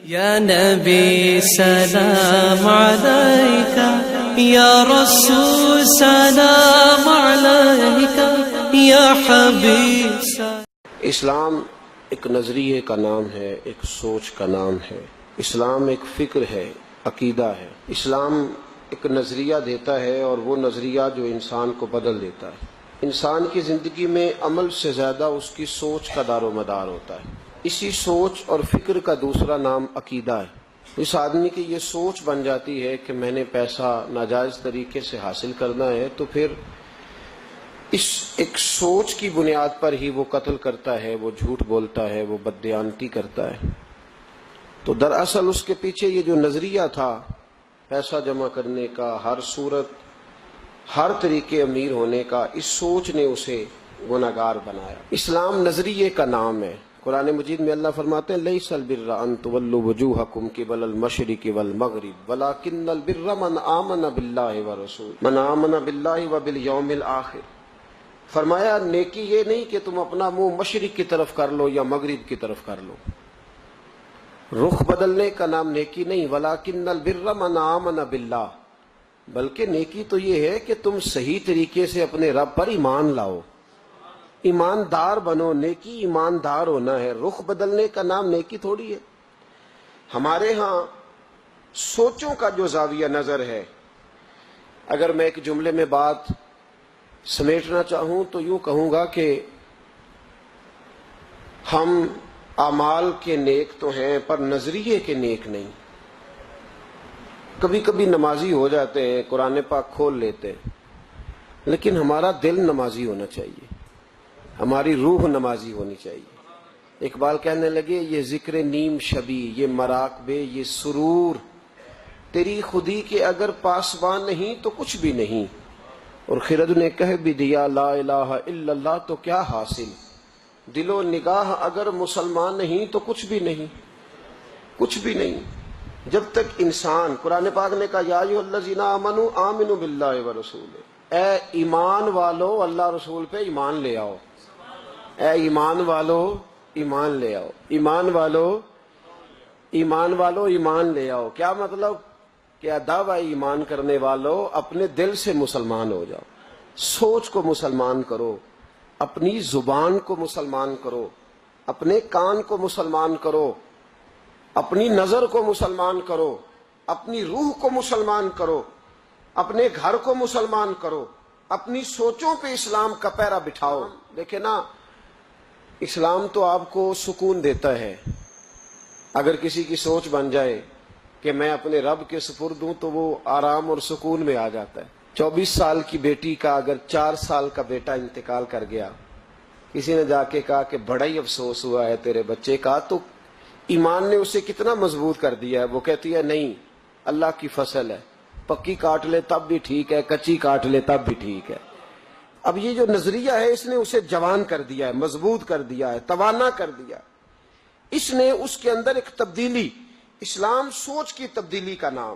یا نبی سلام علیکہ، یا رسول سلام علیکہ، یا حبیب سلام۔ اسلام ایک نظریے کا نام ہے، ایک سوچ کا نام ہے۔ اسلام ایک فکر ہے، عقیدہ ہے۔ اسلام ایک نظریہ دیتا ہے اور وہ نظریہ جو انسان کو بدل دیتا ہے۔ انسان کی زندگی میں عمل سے زیادہ اس کی سوچ کا دار و مدار ہوتا ہے۔ اسی سوچ اور فکر کا دوسرا نام عقیدہ ہے۔ اس آدمی کی یہ سوچ بن جاتی ہے کہ میں نے پیسہ ناجائز طریقے سے حاصل کرنا ہے، تو پھر اس ایک سوچ کی بنیاد پر ہی وہ قتل کرتا ہے، وہ جھوٹ بولتا ہے، وہ بددیانتی کرتا ہے۔ تو دراصل اس کے پیچھے یہ جو نظریہ تھا پیسہ جمع کرنے کا، ہر صورت ہر طریقے امیر ہونے کا، اس سوچ نے اسے گناہگار بنایا۔ اسلام نظریے کا نام ہے۔ قرآن مجید میں اللہ فرماتے ہیں لیس البر ان تولوا وجوہکم قبل المشرق والمغرب ولکن البر من آمن باللہ ورسولہ من آمن باللہ وبالیوم الآخر۔ فرمایا نیکی یہ نہیں کہ تم اپنا منہ مشرق کی طرف کر لو یا مغرب کی طرف کر لو۔ رخ بدلنے کا نام نیکی نہیں، ولکن البر من آمن باللہ، بلکہ نیکی تو یہ ہے کہ تم صحیح طریقے سے اپنے رب پر ایمان لاؤ، ایماندار بنو۔ نیکی ایماندار ہونا ہے، رخ بدلنے کا نام نیکی تھوڑی ہے۔ ہمارے ہاں سوچوں کا جو زاویہ نظر ہے، اگر میں ایک جملے میں بات سمیٹنا چاہوں تو یوں کہوں گا کہ ہم اعمال کے نیک تو ہیں پر نظریے کے نیک نہیں۔ کبھی کبھی نمازی ہو جاتے ہیں، قرآن پاک کھول لیتے ہیں، لیکن ہمارا دل نمازی ہونا چاہیے، ہماری روح نمازی ہونی چاہیے۔ اقبال کہنے لگے یہ ذکر نیم شبی، یہ مراقبے، یہ سرور، تیری خودی کے اگر پاسبان نہیں تو کچھ بھی نہیں۔ اور خرد نے کہہ بھی دیا لا الہ الا اللہ تو کیا حاصل، دل و نگاہ اگر مسلمان نہیں تو کچھ بھی نہیں، کچھ بھی نہیں۔ جب تک انسان، قرآن پاک نے کہا یا ایھا الذین آمنوا آمنوا باللہ ورسولہ، اے ایمان والو اللہ رسول پہ ایمان لے آؤ، اے ایمان والو ایمان لے آؤ، ایمان والو ایمان والو ایمان لے آؤ۔ کیا مطلب؟ کہ دعوی ایمان کرنے والو اپنے دل سے مسلمان ہو جاؤ، سوچ کو مسلمان کرو، اپنی زبان کو مسلمان کرو، اپنے کان کو مسلمان کرو، اپنی نظر کو مسلمان کرو، اپنی روح کو مسلمان کرو، اپنے گھر کو مسلمان کرو، اپنی سوچوں پہ اسلام کا پیرا بٹھاؤ۔ دیکھیں نا، اسلام تو آپ کو سکون دیتا ہے۔ اگر کسی کی سوچ بن جائے کہ میں اپنے رب کے سپرد ہوں تو وہ آرام اور سکون میں آ جاتا ہے۔ 24 سال کی بیٹی کا اگر 4 سال کا بیٹا انتقال کر گیا، کسی نے جا کے کہا کہ بڑا ہی افسوس ہوا ہے تیرے بچے کا، تو ایمان نے اسے کتنا مضبوط کر دیا ہے۔ وہ کہتی ہے نہیں، اللہ کی فصل ہے، پکی کاٹ لے تب بھی ٹھیک ہے، کچی کاٹ لے تب بھی ٹھیک ہے۔ اب یہ جو نظریہ ہے اس نے اسے جوان کر دیا ہے، مضبوط کر دیا ہے، توانا کر دیا۔ اس نے اس کے اندر ایک تبدیلی، اسلام سوچ کی تبدیلی کا نام